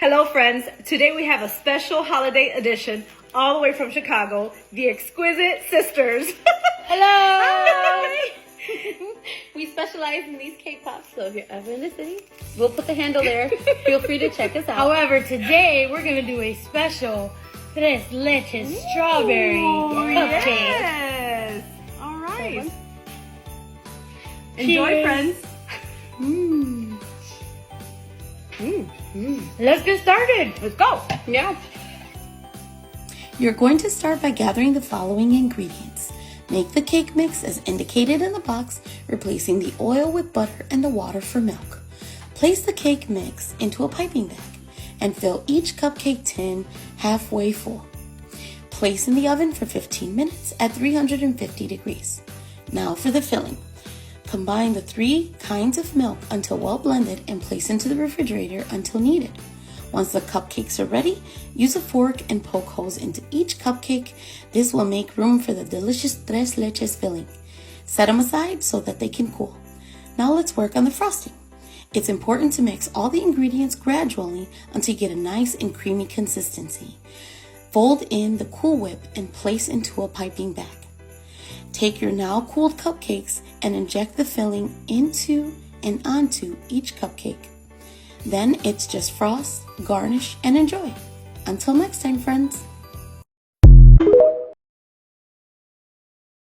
Hello friends, today we have a special holiday edition all the way from Chicago, the Exquisite Sisters. Hello! Hi! We specialize in these cake pops, so if you're ever in the city, we'll put the handle there. Feel free to check us out. However, today we're going to do a special Tres Leches strawberry cupcake. Yes! Alright. Enjoy, Cheers. friends. Let's get started. Let's go. Yeah. You're going to start by gathering the following ingredients. Make the cake mix as indicated in the box, replacing the oil with butter and the water for milk. Place the cake mix into a piping bag and fill each cupcake tin halfway full. Place in the oven for 15 minutes at 350 degrees. Now for the filling. Combine the 3 kinds of milk until well blended and place into the refrigerator until needed. Once the cupcakes are ready, use a fork and poke holes into each cupcake. This will make room for the delicious Tres Leches filling. Set them aside so that they can cool. Now let's work on the frosting. It's important to mix all the ingredients gradually until you get a nice and creamy consistency. Fold in the Cool Whip and place into a piping bag. Take your now cooled cupcakes and inject the filling into and onto each cupcake. Then it's just frost, garnish, and enjoy. Until next time, friends.